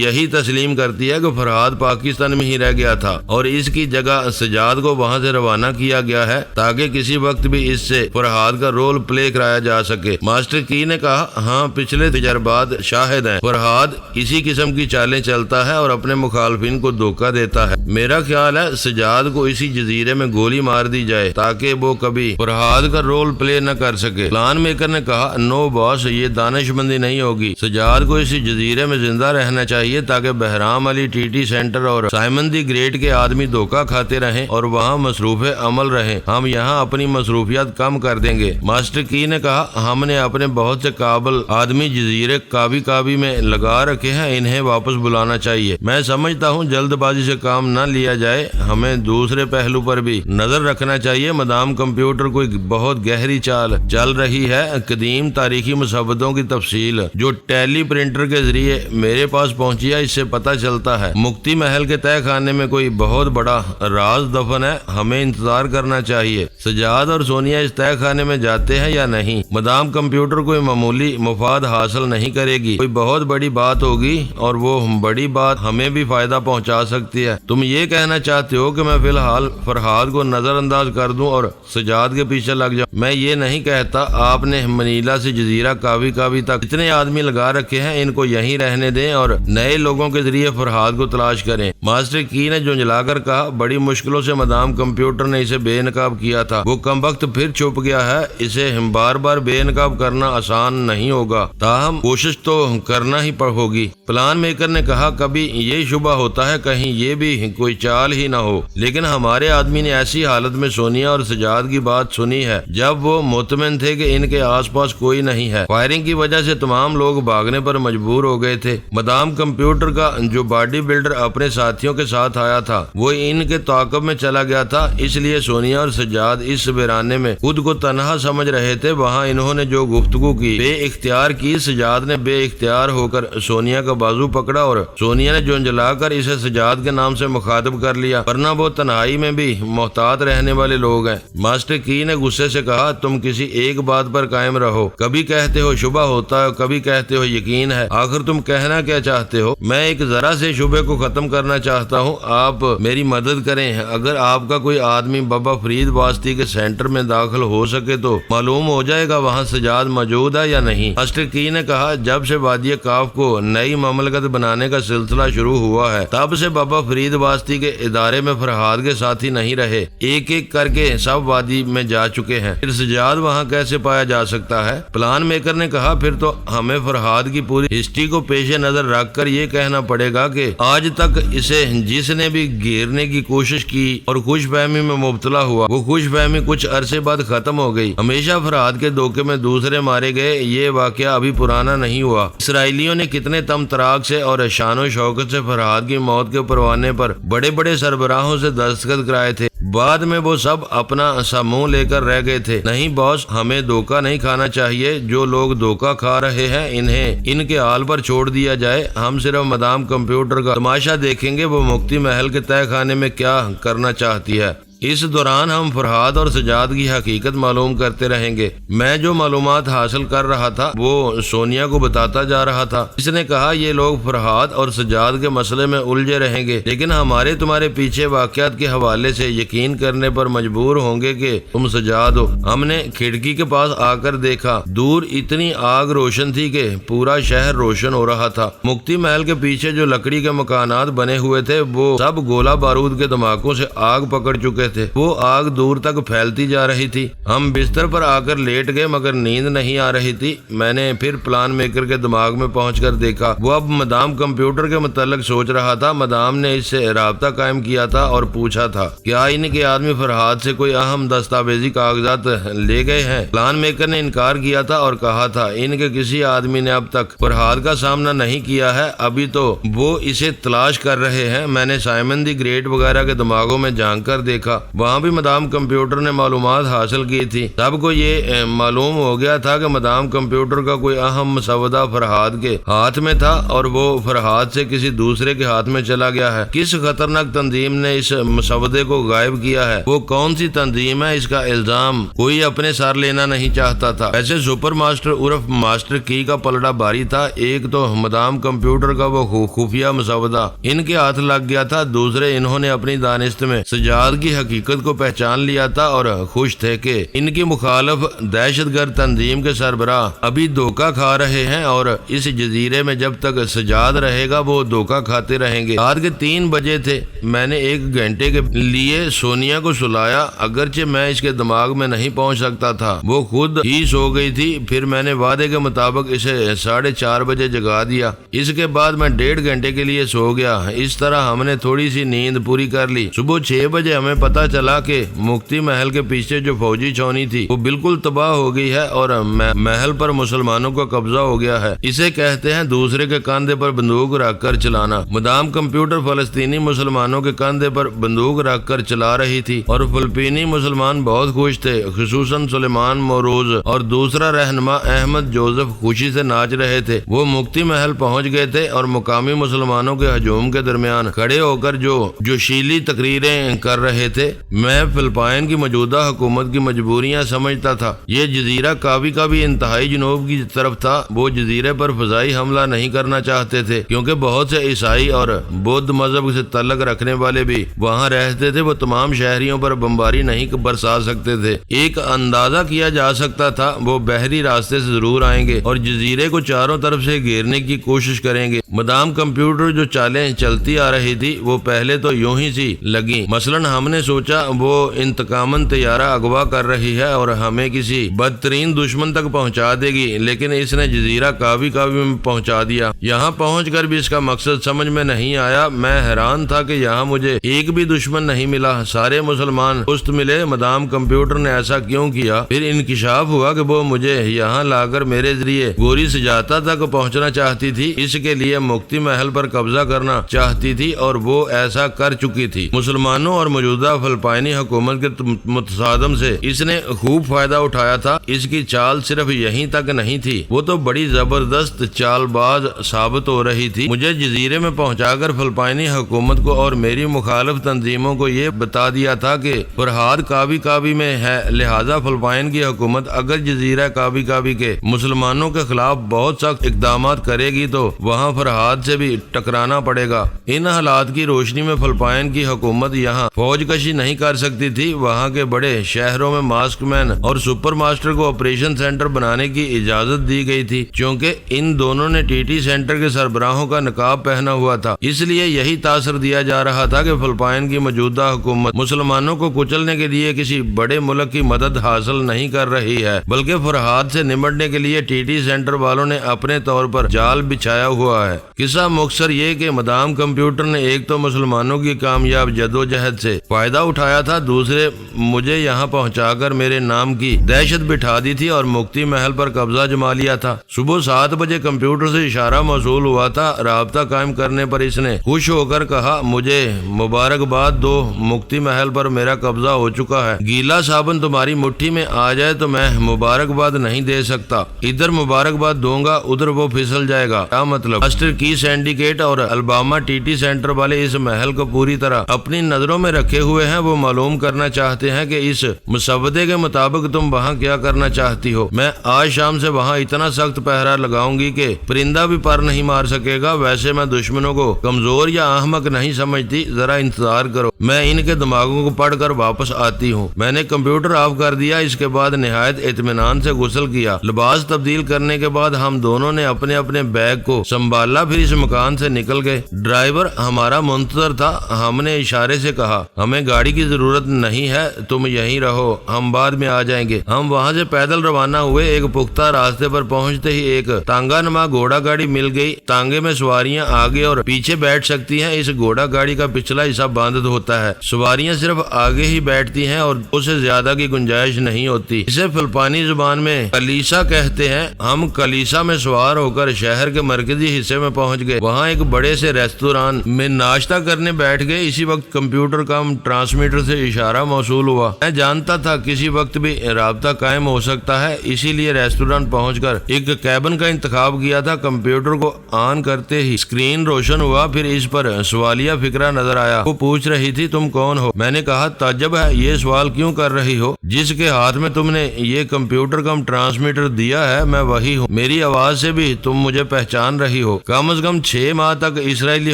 یہی تسلیم کرتی ہے کہ فرحاد پاکستان میں ہی رہ گیا تھا اور اس کی جگہ سجاد کو وہاں سے روانہ کیا گیا ہے تاکہ کسی وقت بھی اس سے فرحاد کا رول پلے کرایا جا سکے۔ ماسٹر کی نے کہا، ہاں، پچھلے تجربات شاہد ہیں، فرحاد اسی قسم کی چالیں چلتا ہے اور اپنے مخالفین کو دھوکہ دیتا ہے۔ میرا خیال ہے سجاد کو اسی جزیرے میں گولی مار دی جائے تاکہ وہ کبھی فرحاد کا رول پلے نہ کر سکے۔ پلان میکر نے کہا، نو باس، یہ دانش مندی نہیں ہوگی۔ سجاد کو اسی جزیرے میں زندہ رہنا چاہیے تاکہ بہرام علی ٹی ٹی سینٹر اور سائمن دی گریٹ کے آدمی دھوکہ کھاتے رہیں اور وہاں مصروف عمل رہیں۔ ہم یہاں اپنی مصروفیات کم کر دیں گے۔ ماسٹر کی نے کہا، ہم نے اپنے بہت سے قابل آدمی جزیرے کابی میں لگا رکھے ہیں، انہیں واپس بلانا چاہیے۔ میں سمجھتا ہوں جلد بازی سے کام نہ لیا جائے، ہمیں دوسرے پہلو پر بھی نظر رکھنا چاہیے۔ مدام کمپیوٹر کوئی بہت گہری چال چل رہی ہے۔ قدیم تاریخی مسودوں کی تفصیل جو ٹیلی پرنٹر کے ذریعے میرے پاس پہنچی ہے، اس سے پتہ چلتا ہے مکتی محل کے تہہ خانے میں کوئی بہت بڑا راز دفن ہے۔ ہمیں انتظار کرنا چاہیے سجاد اور سونیا اس تہہ خانے میں جاتے ہیں یا نہیں۔ مدام کمپیوٹر کوئی معمولی مفاد حاصل نہیں کرے گی، کوئی بہت بڑی بات ہوگی اور وہ بڑی بات ہمیں بھی فائدہ پہنچا سکتی ہے۔ تم یہ کہنا چاہتے ہو کہ میں فی الحال فرحاد کو نظر انداز کر دوں اور سجاد کے پیچھے لگ جاؤں؟ میں یہ نہیں کہتا۔ آپ نے منیلا سے جزیرہ کابی تک اتنے آدمی لگا رکھے ہیں، ان کو یہیں رہنے دیں اور نئے لوگوں کے ذریعے فرحاد کو تلاش کریں۔ ماسٹر کی نے جھنجھلا کر کہا، بڑی مشکلوں سے مدام کمپیوٹر نے اسے بے نقاب کیا تھا، وہ کم وقت پھر چھپ گیا ہے۔ اسے بار بار بے نقاب کرنا آسان نہیں ہوگا، تاہم کوشش تو کرنا ہی ہوگی۔ پلان میکر نے کہا، کبھی یہ شبہ ہوتا ہے کہیں یہ بھی کوئی چال ہی نہ ہو، لیکن ہمارے آدمی نے ایسی حالت میں سونیا اور سجاد کی بات سنی ہے جب وہ مطمئن تھے کہ ان کے آس پاس کوئی نہیں ہے۔ فائرنگ کی وجہ سے تمام لوگ بھاگنے پر مجبور ہو گئے تھے۔ مدام کمپیوٹر کا جو باڈی بلڈر اپنے ساتھیوں کے ساتھ آیا تھا وہ ان کے تعاقب میں چلا گیا تھا، اس لیے سونیا اور سجاد اس ویرانے میں خود کو تنہا سمجھ رہے تھے۔ وہاں انہوں نے جو گفتگو کی بے اختیار کی۔ سجاد نے بے اختیار ہو کر سونیا کا بازو پکڑا اور سونیا نے جھنجھلا کر اسے سجاد کے نام سے مخاطب کر لیا، ورنہ وہ تنہائی میں بھی محتاط رہنے والے لوگ ہیں۔ ماسٹر کی نے غصے سے کہا، تم کسی ایک بات پر قائم رہو، کبھی کہتے ہو شبہ ہوتا ہے، کبھی کہتے ہو یقین ہے، آخر تم کہنا کیا چاہتے ہو؟ میں ایک ذرا سے شبہ کو ختم کرنا چاہتا ہوں، آپ میری مدد کریں۔ اگر آپ کا کوئی آدمی بابا فرید واسطی کے سینٹر میں داخل ہو سکے تو معلوم ہو جائے گا وہاں سجاد موجود ہے یا نہیں۔ مسٹر کی نے کہا، جب سے وادی کاف کو نئی مملکت بنانے کا سلسلہ شروع ہوا ہے تب سے بابا فرید واسطی کے ادارے میں فرہاد کے ساتھی نہیں رہے، ایک ایک کر کے سب وادی میں جا چکے ہیں، پھر سجاد وہاں کیسے پایا جا سکتا ہے؟ پلان میکر نے کہا، پھر تو ہمیں فرہاد کی پوری ہسٹری کو پیش نظر رکھ کر یہ کہنا پڑے گا کہ آج تک اسے جس نے بھی گھیرنے کی کوشش کی اور خوش فہمی میں مبتلا ہوا، وہ خوش فہمی کچھ عرصے بعد ختم ہو گئی۔ ہمیشہ فرہاد کے دھوکے میں دوسرے مارے گئے، یہ واقعہ ابھی پرانا نہیں ہوا۔ اسرائیلیوں نے کتنے تم تراک سے اور شان و شوکت سے فرہاد کی موت کے پروانے پر بڑے بڑے سربراہوں سے دستخط کرائے تھے، بعد میں وہ سب اپنا سا منہ لے کر رہ گئے تھے۔ نہیں باس، ہمیں دھوکہ نہیں کھانا چاہیے، جو لوگ دھوکہ کھا رہے ہیں انہیں ان کے حال پر چھوڑ دیا جائے۔ ہم صرف مدام کمپیوٹر کا تماشا دیکھیں گے وہ مفتی محل کے تہہ خانے میں کیا کرنا چاہتی ہے۔ اس دوران ہم فرہاد اور سجاد کی حقیقت معلوم کرتے رہیں گے۔ میں جو معلومات حاصل کر رہا تھا وہ سونیا کو بتاتا جا رہا تھا۔ اس نے کہا، یہ لوگ فرہاد اور سجاد کے مسئلے میں الجھے رہیں گے، لیکن ہمارے تمہارے پیچھے واقعات کے حوالے سے یقین کرنے پر مجبور ہوں گے کہ تم سجاد ہو۔ ہم نے کھڑکی کے پاس آ کر دیکھا، دور اتنی آگ روشن تھی کہ پورا شہر روشن ہو رہا تھا۔ مفتی محل کے پیچھے جو لکڑی کے مکانات بنے ہوئے تھے وہ سب گولہ بارود کے دھماکوں سے آگ پکڑ چکے تھے۔ وہ آگ دور تک پھیلتی جا رہی تھی۔ ہم بستر پر آ کر لیٹ گئے مگر نیند نہیں آ رہی تھی۔ میں نے پھر پلان میکر کے دماغ میں پہنچ کر دیکھا، وہ اب مدام کمپیوٹر کے متعلق سوچ رہا تھا۔ مدام نے اس سے رابطہ قائم کیا تھا اور پوچھا تھا، کیا ان کے آدمی فرہاد سے کوئی اہم دستاویزی کاغذات لے گئے ہیں؟ پلان میکر نے انکار کیا تھا اور کہا تھا، ان کے کسی آدمی نے اب تک فرہاد کا سامنا نہیں کیا ہے، ابھی تو وہ اسے تلاش کر رہے ہیں۔ میں نے سائمن دی گریٹ وغیرہ کے دماغوں میں جھانک کر دیکھا، وہاں بھی مدام کمپیوٹر نے معلومات حاصل کی تھی۔ سب کو یہ معلوم ہو گیا تھا کہ مدام کمپیوٹر کا کوئی اہم مسودہ فرہاد کے ہاتھ میں تھا اور وہ فرہاد سے کسی دوسرے کے ہاتھ میں چلا گیا ہے۔ کس خطرناک تنظیم نے اس مسودے کو غائب کیا ہے؟ وہ کون سی تنظیم ہے؟ اس کا الزام کوئی اپنے سر لینا نہیں چاہتا تھا۔ ایسے سپر ماسٹر عرف ماسٹر کی کا پلڑا باری تھا۔ ایک تو مدام کمپیوٹر کا وہ خفیہ مسودہ ان کے ہاتھ لگ گیا تھا، دوسرے انہوں نے اپنی دانست میں سجاد کی حقیقت کو پہچان لیا تھا اور خوش تھے کہ ان کی مخالف دہشت گرد تنظیم کے سربراہ ابھی دھوکہ کھا رہے ہیں اور اس جزیرے میں جب تک سجاد رہے گا وہ دھوکہ کھاتے رہیں گے۔ رات کے 3 بجے تھے۔ میں نے 1 گھنٹے کے لیے سونیا کو سلایا، اگرچہ میں اس کے دماغ میں نہیں پہنچ سکتا تھا، وہ خود ہی سو گئی تھی۔ پھر میں نے وعدے کے مطابق اسے 4:30 بجے جگا دیا۔ اس کے بعد میں 1.5 گھنٹے کے لیے سو گیا۔ اس طرح ہم نے تھوڑی سی نیند پوری کر لی۔ صبح 6 بجے ہمیں پتہ چلا کہ مفتی محل کے پیچھے جو فوجی چھاؤنی تھی وہ بالکل تباہ ہو گئی ہے اور محل پر مسلمانوں کا قبضہ ہو گیا ہے۔ اسے کہتے ہیں دوسرے کے کاندھے پر بندوق رکھ کر چلانا۔ مدام کمپیوٹر فلسطینی مسلمانوں کے کاندھے پر بندوق رکھ کر چلا رہی تھی اور فلپینی مسلمان بہت خوش تھے، خصوصاً سلیمان موروز اور دوسرا رہنما احمد جوزف خوشی سے ناچ رہے تھے۔ وہ مفتی محل پہنچ گئے تھے اور مقامی مسلمانوں کے ہجوم کے درمیان کھڑے ہو کر جو شیلی تقریریں کر رہے تھے۔ میں فلپائن کی موجودہ حکومت کی مجبوریاں سمجھتا تھا۔ یہ جزیرہ کابی کا بھی انتہائی جنوب کی طرف تھا۔ وہ جزیرے پر فضائی حملہ نہیں کرنا چاہتے تھے کیونکہ بہت سے عیسائی اور بدھ مذہب سے تعلق رکھنے والے بھی وہاں رہتے تھے۔ وہ تمام شہریوں پر بمباری نہیں برسا سکتے تھے۔ ایک اندازہ کیا جا سکتا تھا وہ بحری راستے سے ضرور آئیں گے اور جزیرے کو چاروں طرف سے گھیرنے کی کوشش کریں گے۔ مدام کمپیوٹر جو چالیں چلتی آ رہی تھی وہ پہلے تو یوں ہی سی لگیں۔ مثلاً ہم نے سوچا وہ انتقاماً طیارہ اغوا کر رہی ہے اور ہمیں کسی بدترین دشمن تک پہنچا دے گی، لیکن اس نے جزیرہ کابی میں پہنچا دیا۔ یہاں پہنچ کر بھی اس کا مقصد سمجھ میں نہیں آیا۔ میں حیران تھا کہ یہاں مجھے ایک بھی دشمن نہیں ملا، سارے مسلمان دوست ملے۔ مدام کمپیوٹر نے ایسا کیوں کیا؟ پھر انکشاف ہوا کہ وہ مجھے یہاں لا کر میرے ذریعے گوری سجاتا تک پہنچنا چاہتی تھی، اس کے لیے مفتی محل پر قبضہ کرنا چاہتی تھی اور وہ ایسا کر چکی تھی۔ مسلمانوں اور موجودہ فلپائنی حکومت کے متصادم سے اس نے خوب فائدہ اٹھایا تھا۔ اس کی چال صرف یہیں تک نہیں تھی، وہ تو بڑی زبردست چال باز ثابت ہو رہی تھی۔ مجھے جزیرے میں پہنچا کر فلپائنی حکومت کو اور میری مخالف تنظیموں کو یہ بتا دیا تھا کہ فرہاد کابی کابی میں ہے، لہذا فلپائن کی حکومت اگر جزیرہ کابی کابی کے مسلمانوں کے خلاف بہت سخت اقدامات کرے گی تو وہاں فرہاد سے بھی ٹکرانا پڑے گا۔ ان حالات کی روشنی میں فلپائن کی حکومت یہاں فوج کشی نہیں کر سکتی تھی۔ وہاں کے بڑے شہروں میں ماسک مین اور سپر ماسٹر کو آپریشن سینٹر بنانے کی اجازت دی گئی تھی، چونکہ ان دونوں نے ٹی ٹی سینٹر کے سربراہوں کا نقاب پہنا ہوا تھا۔ اس لیے یہی تاثر دیا جا رہا تھا کہ فلپائن کی موجودہ حکومت مسلمانوں کو کچلنے کے لیے کسی بڑے ملک کی مدد حاصل نہیں کر رہی ہے، بلکہ فرہاد سے نمٹنے کے لیے ٹی ٹی سینٹر والوں نے اپنے طور پر جال بچھایا ہوا ہے۔ قصہ مختصر یہ کہ مدام کمپیوٹر نے ایک تو مسلمانوں کی کامیاب جدوجہد سے فائدہ اٹھایا تھا، دوسرے مجھے یہاں پہنچا کر میرے نام کی دہشت بٹھا دی تھی اور مفتی محل پر قبضہ جما لیا تھا۔ صبح 7 بجے کمپیوٹر سے اشارہ موصول ہوا تھا۔ رابطہ قائم کرنے پر اس نے خوش ہو کر کہا، مجھے مبارکباد دو، مفتی محل پر میرا قبضہ ہو چکا ہے۔ گیلا صابن تمہاری مٹھی میں آ جائے تو میں مبارکباد نہیں دے سکتا، ادھر مبارکباد دوں گا ادھر وہ پھسل جائے گا۔ کیا مطلب؟ ماسٹر کی سینڈیکیٹ اور الباما ٹی ٹی سینٹر والے اس محل کو پوری طرح اپنی نظروں میں رکھے ہوئے ہیں۔ وہ معلوم کرنا چاہتے ہیں کہ اس مسودے کے مطابق تم وہاں کیا کرنا چاہتی ہو۔ میں آج شام سے وہاں اتنا سخت پہرا لگاؤں گی کہ پرندہ بھی پر نہیں مار سکے گا۔ ویسے میں دشمنوں کو کمزور یا احمق نہیں سمجھتی، ذرا انتظار کرو، میں ان کے دماغوں کو پڑھ کر واپس آتی ہوں۔ میں نے کمپیوٹر آف کر دیا، اس کے بعد نہایت اطمینان سے غسل کیا۔ لباس تبدیل کرنے کے بعد ہم دونوں نے اپنے اپنے بیگ کو سنبھالا، پھر اس مکان سے نکل گئے۔ ڈرائیور ہمارا منتظر تھا۔ ہم نے اشارے سے کہا، ہمیں گاڑی کی ضرورت نہیں ہے، تم یہیں رہو، ہم بعد میں آ جائیں گے۔ ہم وہاں سے پیدل روانہ ہوئے۔ ایک پختہ راستے پر پہنچتے ہی ایک تانگا نما گھوڑا گاڑی مل گئی۔ تانگے میں سواریاں آگے اور پیچھے بیٹھ سکتی ہیں۔ اس گھوڑا گاڑی کا پچھلا حصہ بند ہوتا ہے، سواریاں صرف آگے ہی بیٹھتی ہیں اور اسے زیادہ کی گنجائش نہیں ہوتی۔ اسے فلپائنی زبان میں کلیسا کہتے ہیں۔ ہم کلیسا میں سوار ہو کر شہر کے مرکزی حصے میں پہنچ گئے۔ وہاں ایک بڑے سے ریستوران میں ناشتہ کرنے بیٹھ گئے۔ اسی وقت کمپیوٹر کا ٹرانسمیٹر سے اشارہ موصول ہوا۔ میں جانتا تھا کسی وقت بھی رابطہ قائم ہو سکتا ہے، اسی لیے ریسٹورانٹ پہنچ کر ایک کیبن کا انتخاب کیا تھا۔ کمپیوٹر کو آن کرتے ہی اسکرین روشن ہوا، پھر اس پر سوالیہ فقرہ نظر آیا۔ وہ پوچھ رہی تھی، تم کون ہو؟ میں نے کہا، تعجب ہے، یہ سوال کیوں کر رہی ہو؟ جس کے ہاتھ میں تم نے یہ کمپیوٹر کا ٹرانسمیٹر دیا ہے میں وہی ہوں۔ میری آواز سے بھی تم مجھے پہچان رہی ہو۔ کم از کم 6 ماہ تک اسرائیلی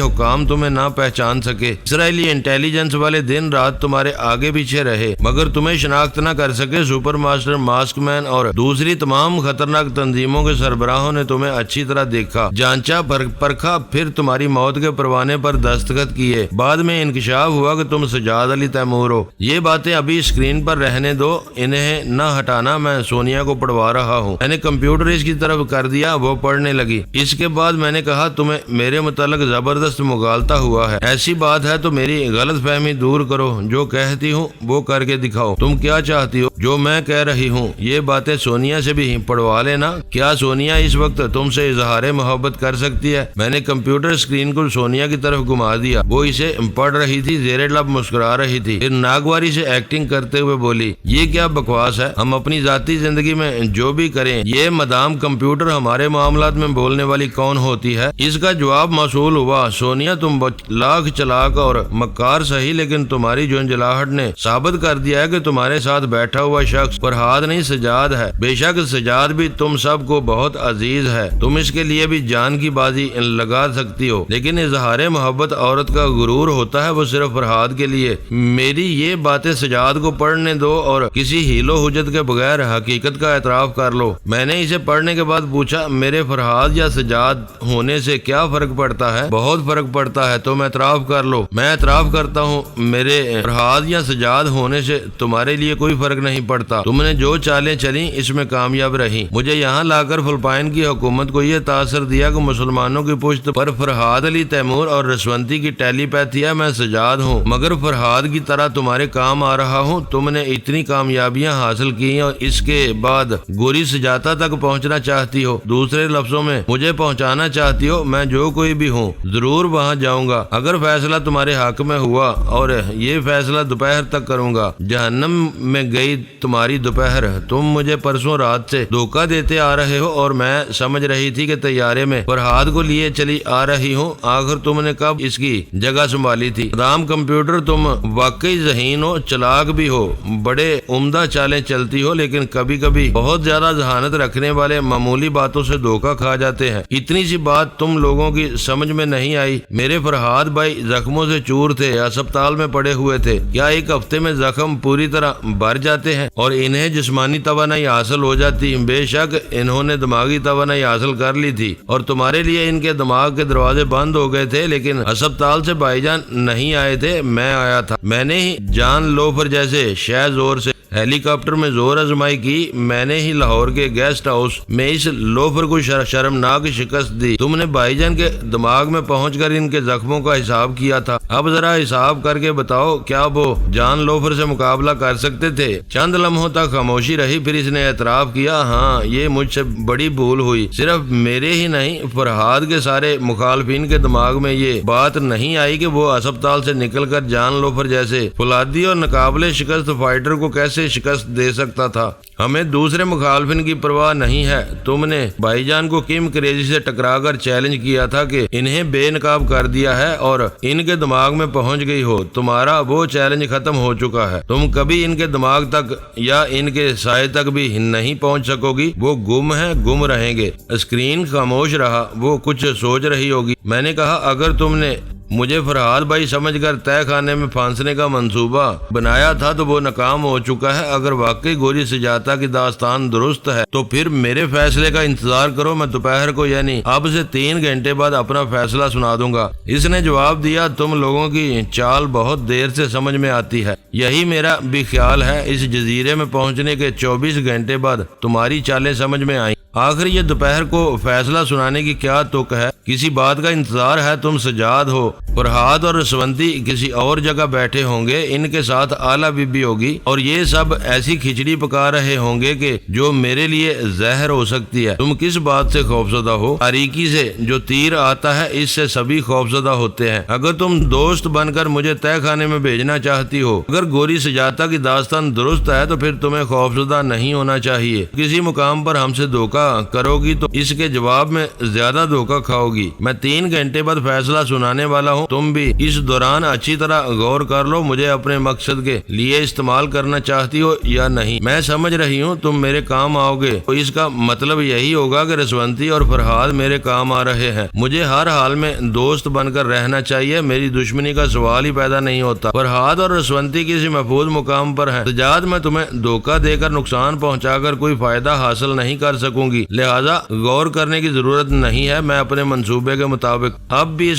حکام تمہیں نہ پہچان سکے۔ اسرائیلی انٹیلیجنس والے دن رات تمہارے آگے پیچھے رہے مگر تمہیں شناخت نہ کر سکے۔ سپر ماسٹر، ماسک مین اور دوسری تمام خطرناک تنظیموں کے سربراہوں نے تمہیں اچھی طرح دیکھا، جانچا، پرکھا، پھر تمہاری موت کے پروانے پر دستخط کیے۔ بعد میں انکشاف ہوا کہ تم سجاد علی تیمور ہو۔ یہ باتیں ابھی اسکرین پر رہنے دو، انہیں نہ ہٹانا، میں سونیا کو پڑھوا رہا ہوں۔ میں نے کمپیوٹر اس کی طرف کر دیا، وہ پڑھنے لگی۔ اس کے بعد میں نے کہا، تمہیں میرے متعلق زبردست مغالطہ ہوا ہے، ایسی بات ہے تو میری غلط فہمی دور کرو، جو کہتی ہوں وہ کر کے دکھاؤ۔ تم کیا چاہتی ہو جو میں کہہ رہی ہوں؟ یہ باتیں سونیا سے بھی پڑھوا لینا۔ کیا سونیا اس وقت تم سے اظہار محبت کر سکتی ہے؟ میں نے کمپیوٹر اسکرین کو سونیا کی طرف گھما دیا، وہ اسے پڑھ رہی تھی، زیر لب مسکرا رہی تھی، پھر ناگواری سے ایکٹنگ کرتے ہوئے بولی، یہ کیا بکواس ہے؟ ہم اپنی ذاتی زندگی میں جو بھی کریں، یہ مدام کمپیوٹر ہمارے معاملات میں بولنے والی کون ہوتی ہے؟ اس کا جواب موصول ہوا، سونیا تم لاکھ چلاک اور مکار سہی، لیکن تمہاری جھنجھلاہٹ نے ثابت کر دیا ہے کہ تمہارے ساتھ بیٹھا ہوا شخص فرہاد نہیں سجاد ہے۔ بے شک سجاد بھی تم سب کو بہت عزیز ہے، تم اس کے لیے بھی جان کی بازی لگا سکتی ہو، لیکن اظہار محبت عورت کا غرور ہوتا ہے، وہ صرف فرہاد کے لیے۔ میری یہ باتیں سجاد کو پڑھنے دو اور کسی ہیل و حجت کے بغیر حقیقت کا اعتراف کر لو۔ میں نے اسے پڑھنے کے بعد پوچھا، میرے فرہاد یا سجاد ہونے سے کیا فرق پڑتا ہے؟ بہت فرق پڑتا ہے، تم اعتراف کر لو۔ میں اعتراف کرتا ہوں، میرے فرہاد یا سجاد ہونے سے تمہارے لیے کوئی فرق نہیں پڑتا۔ تم نے جو چالیں چلیں اس میں کامیاب رہی۔ مجھے یہاں لا کر فلپائن کی حکومت کو یہ تاثر دیا کہ مسلمانوں کی پشت پر فرہاد علی تیمور اور رسونتی کی ٹیلی پیتھی ہے۔ میں سجاد ہوں مگر فرہاد کی طرح تمہارے کام آ رہا ہوں۔ تم نے اتنی کامیابیاں حاصل کی اور اس کے بعد گوری سجاتا تک پہنچنا چاہتی ہو، دوسرے لفظوں میں مجھے پہنچانا چاہتی ہو۔ میں جو کوئی بھی ہوں ضرور وہاں جاؤں گا۔ اگر فیصلہ تمہارے حق میں ہوا اور یہ فیصلہ دوپہر تک کروں گا۔ جہنم میں گئی تمہاری دوپہر، تم مجھے پرسوں رات سے دھوکہ دیتے آ رہے ہو اور میں سمجھ رہی تھی کہ طیارے میں فرحاد کو لیے چلی آ رہی ہوں، آخر تم نے کب اس کی جگہ سنبھالی تھی؟ رام کمپیوٹر، تم واقعی ذہین ہو، چلاک بھی ہو، بڑے عمدہ چالیں چلتی ہو، لیکن کبھی کبھی بہت زیادہ ذہانت رکھنے والے معمولی باتوں سے دھوکہ کھا جاتے ہیں۔ اتنی سی بات تم لوگوں کی سمجھ میں نہیں آئی؟ میرے فرحاد بھائی زخموں سے چور تھے، ہسپتال میں پڑے ہوئے تھے۔ کیا ایک ہفتے میں زخم پوری طرح بھر جاتے ہیں اور انہیں جسمانی توانائی حاصل ہو جاتی؟ بے شک انہوں نے دماغی توانائی حاصل کر لی تھی اور تمہارے لیے ان کے دماغ کے دروازے بند ہو گئے تھے، لیکن ہسپتال سے بھائی جان نہیں آئے تھے، میں آیا تھا۔ میں نے ہی جان لوفر جیسے شہ زور سے ہیلی کاپٹر میں زور آزمائی کی، میں نے ہی لاہور کے گیسٹ ہاؤس میں اس لوفر کو شرمناک شکست دی۔ تم نے بھائی جان کے دماغ میں پہنچ کر ان کے زخموں کا حساب کیا تھا۔ اب ذرا حساب کر کے بتاؤ، کیا وہ جان لوفر سے مقابلہ کر سکتے تھے؟ چند لمحوں تک خاموشی رہی، پھر اس نے اعتراف کیا، ہاں یہ مجھ سے بڑی بھول ہوئی۔ صرف میرے ہی نہیں، فرحاد کے سارے مخالفین کے دماغ میں یہ بات نہیں آئی کہ وہ ہسپتال سے نکل کر جان لوفر جیسے فولادی اور ناقابل شکست فائٹر کو کیسے شکست دے سکتا تھا۔ ہمیں دوسرے مخالفین کی پرواہ نہیں ہے۔ تم نے بھائی جان کو کیم کریزی سے ٹکرا کر چیلنج کیا تھا کہ انہیں بے نقاب کر دیا ہے اور ان کے دماغ میں پہنچ گئی ہو۔ تمہارا وہ چیلنج ختم ہو چکا ہے، تم کبھی ان کے دماغ تک یا ان کے سائے تک بھی نہیں پہنچ سکو گی۔ وہ گم ہیں، گم رہیں گے۔ اسکرین خاموش رہا، وہ کچھ سوچ رہی ہوگی۔ میں نے کہا، اگر تم نے مجھے فرحاد بھائی سمجھ کر تہ خانے میں پھانسنے کا منصوبہ بنایا تھا تو وہ ناکام ہو چکا ہے۔ اگر واقعی گوری سجاتا کی داستان درست ہے تو پھر میرے فیصلے کا انتظار کرو، میں دوپہر کو یعنی اب سے 3 گھنٹے بعد اپنا فیصلہ سنا دوں گا۔ اس نے جواب دیا، تم لوگوں کی چال بہت دیر سے سمجھ میں آتی ہے، یہی میرا بھی خیال ہے۔ اس جزیرے میں پہنچنے کے 24 گھنٹے بعد تمہاری چالیں سمجھ میں آئیں۔ آخر یہ دوپہر کو فیصلہ سنانے کی کیا تک ہے؟ کسی بات کا انتظار ہے؟ تم سجاد ہو، فرحاد اور رسونتی کسی اور جگہ بیٹھے ہوں گے، ان کے ساتھ آلہ بی بی ہوگی اور یہ سب ایسی کھچڑی پکا رہے ہوں گے کہ جو میرے لیے زہر ہو سکتی ہے۔ تم کس بات سے خوفزدہ ہو؟ تاریکی سے جو تیر آتا ہے، اس سے سبھی خوفزدہ ہوتے ہیں۔ اگر تم دوست بن کر مجھے تہ خانے میں بھیجنا چاہتی ہو، اگر گوری سجاتا کی داستان درست ہے تو پھر تمہیں خوفزدہ نہیں ہونا چاہیے۔ کسی مقام پر ہم سے دھوکہ کرو گی تو اس کے جواب میں زیادہ دھوکہ کھاؤ گی۔ میں 3 گھنٹے بعد فیصلہ سنانے والا ہوں، تم بھی اس دوران اچھی طرح غور کر لو، مجھے اپنے مقصد کے لیے استعمال کرنا چاہتی ہو یا نہیں۔ میں سمجھ رہی ہوں تم میرے کام آؤ گے، تو اس کا مطلب یہی ہوگا کہ رسونتی اور فرحاد میرے کام آ رہے ہیں۔ مجھے ہر حال میں دوست بن کر رہنا چاہیے، میری دشمنی کا سوال ہی پیدا نہیں ہوتا۔ فرحاد اور رسونتی کسی محفوظ مقام پر ہیں، سجاد میں تمہیں دھوکہ دے کر نقصان پہنچا کر کوئی فائدہ حاصل نہیں کر سکوں گی، لہذا غور کرنے کی ضرورت نہیں ہے۔ میں اپنے منصوبے کے مطابق اب بھی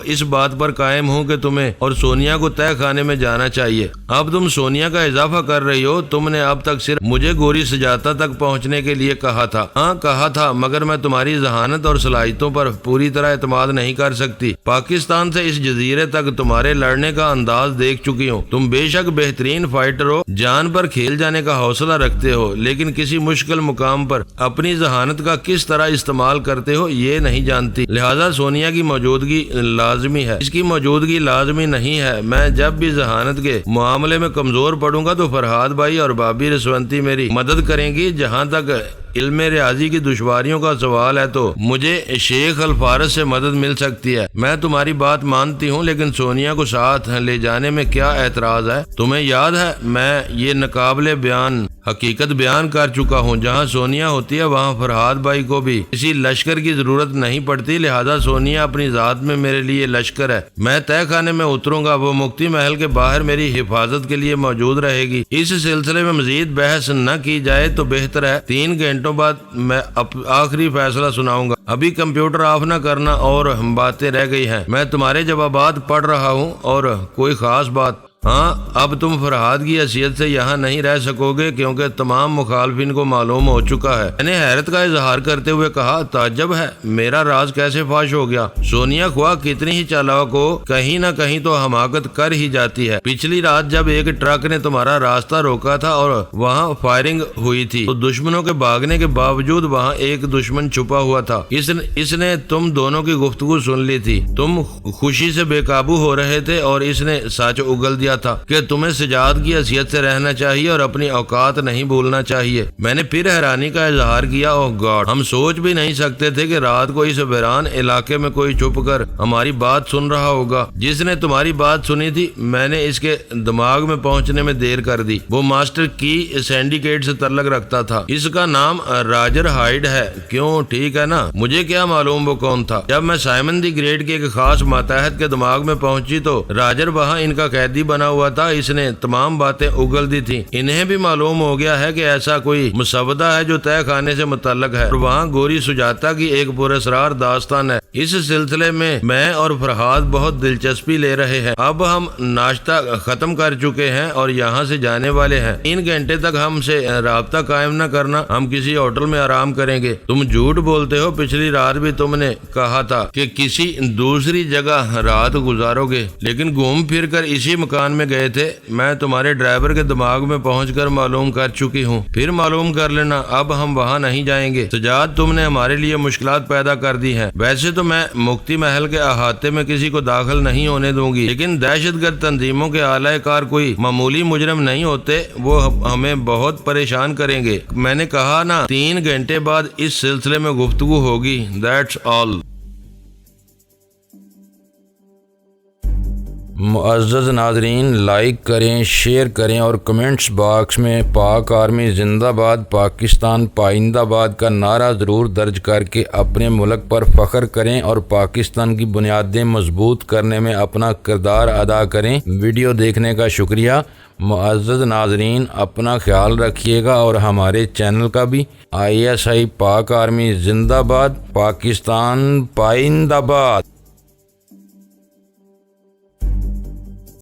اس بات پر قائم ہوں کہ تمہیں اور سونیا کو تہ خانے میں جانا چاہیے۔ اب تم سونیا کا اضافہ کر رہی ہو، تم نے اب تک صرف مجھے گوری سجاتا تک پہنچنے کے لیے کہا تھا۔ ہاں کہا تھا، مگر میں تمہاری ذہانت اور صلاحیتوں پر پوری طرح اعتماد نہیں کر سکتی۔ پاکستان سے اس جزیرے تک تمہارے لڑنے کا انداز دیکھ چکی ہوں۔ تم بے شک بہترین فائٹر ہو، جان پر کھیل جانے کا حوصلہ رکھتے ہو، لیکن کسی مشکل مقام پر اپنی ذہانت کا کس طرح استعمال کرتے ہو یہ نہیں جانتی، لہذا سونیا کی موجودگی لازمی ہے، اس کی موجودگی لازمی نہیں ہے۔ میں جب بھی ذہانت کے معاملے میں کمزور پڑوں گا تو فرحاد بھائی اور بابی رسونتی میری مدد کریں گی۔ جہاں تک علم ریاضی کی دشواریوں کا سوال ہے تو مجھے شیخ الفارس سے مدد مل سکتی ہے۔ میں تمہاری بات مانتی ہوں، لیکن سونیا کو ساتھ لے جانے میں کیا اعتراض ہے؟ تمہیں یاد ہے میں یہ ناقابل بیان حقیقت بیان کر چکا ہوں، جہاں سونیا ہوتی ہے وہاں فرحاد بھائی کو بھی کسی لشکر کی ضرورت نہیں پڑتی، لہذا سونیا اپنی ذات میں میرے لیے لشکر ہے۔ میں تہ خانے میں اتروں گا، وہ مکتی محل کے باہر میری حفاظت کے لیے موجود رہے گی۔ اس سلسلے میں مزید بحث نہ کی جائے تو بہتر ہے۔ 3 گھنٹوں بعد میں آخری فیصلہ سناؤں گا۔ ابھی کمپیوٹر آف نہ کرنا، اور باتیں رہ گئی ہیں، میں تمہارے جوابات پڑھ رہا ہوں۔ اور کوئی خاص بات؟ ہاں، اب تم فرحاد کی حیثیت سے یہاں نہیں رہ سکو گے کیونکہ تمام مخالفین کو معلوم ہو چکا ہے۔ میں نے حیرت کا اظہار کرتے ہوئے کہا، تعجب ہے، میرا راز کیسے فاش ہو گیا؟ سونیا خواہ کتنی ہی چالاک ہو، کہیں نہ کہیں تو حماقت کر ہی جاتی ہے۔ پچھلی رات جب ایک ٹرک نے تمہارا راستہ روکا تھا اور وہاں فائرنگ ہوئی تھی تو دشمنوں کے بھاگنے کے باوجود وہاں ایک دشمن چھپا ہوا تھا۔ اس نے تم دونوں کی گفتگو سن لی تھی، تم خوشی سے بے قابو ہو رہے تھے اور اس نے سچ اگل دیا دیا تھا کہ تمہیں سجاد کی حیثیت سے رہنا چاہیے اور اپنی اوقات نہیں بھولنا چاہیے۔ میں نے پھر حیرانی کا اظہار کیا، اوہ گاڈ، ہم سوچ بھی نہیں سکتے تھے کہ رات کو اس ویران علاقے میں کوئی چھپ کر ہماری بات سن رہا ہوگا۔ جس نے تمہاری بات سنی تھی، میں نے اس کے دماغ میں پہنچنے میں دیر کر دی۔ وہ ماسٹر کی سینڈیکیٹ سے تعلق رکھتا تھا، اس کا نام راجر ہائیڈ ہے۔ کیوں، ٹھیک ہے نا؟ مجھے کیا معلوم وہ کون تھا۔ جب میں سائمن دی گریٹ کے ایک خاص ماتحت کے دماغ میں پہنچی تو راجر وہاں ان کا قیدی بنا ہوا تھا۔ اس نے تمام باتیں اگل دی تھی۔ انہیں بھی معلوم ہو گیا ہے کہ ایسا کوئی مسودہ ہے جو طے خانے سے متعلق ہے اور وہاں گوری سجاتا کی ایک پراسرار داستان ہے۔ اس سلسلے میں اور فرحاد بہت دلچسپی لے رہے ہیں۔ اب ہم ناشتہ ختم کر چکے ہیں اور یہاں سے جانے والے ہیں۔ 3 گھنٹے تک ہم سے رابطہ قائم نہ کرنا، ہم کسی ہوٹل میں آرام کریں گے۔ تم جھوٹ بولتے ہو، پچھلی رات بھی تم نے کہا تھا کہ کسی دوسری جگہ رات گزارو گے، لیکن گھوم پھر کر اسی مکان میں گئے تھے۔ میں تمہارے ڈرائیور کے دماغ میں پہنچ کر معلوم کر چکی ہوں، پھر معلوم کر لینا۔ اب ہم وہاں نہیں جائیں گے۔ سجاد، تم نے ہمارے لیے مشکلات پیدا کر دی ہیں۔ ویسے تو میں مفتی محل کے احاطے میں کسی کو داخل نہیں ہونے دوں گی، لیکن دہشت گرد تنظیموں کے اعلی کار کوئی معمولی مجرم نہیں ہوتے، وہ ہمیں بہت پریشان کریں گے۔ میں نے کہا نا، 3 گھنٹے بعد اس سلسلے میں گفتگو ہوگی۔ That's all. معزز ناظرین، لائک کریں، شیئر کریں اور کمنٹس باکس میں پاک آرمی زندہ باد، پاکستان پائندہ باد کا نعرہ ضرور درج کر کے اپنے ملک پر فخر کریں اور پاکستان کی بنیادیں مضبوط کرنے میں اپنا کردار ادا کریں۔ ویڈیو دیکھنے کا شکریہ۔ معزز ناظرین، اپنا خیال رکھیے گا اور ہمارے چینل کا بھی۔ ISI پاک آرمی زندہ باد، پاکستان پائندہ باد۔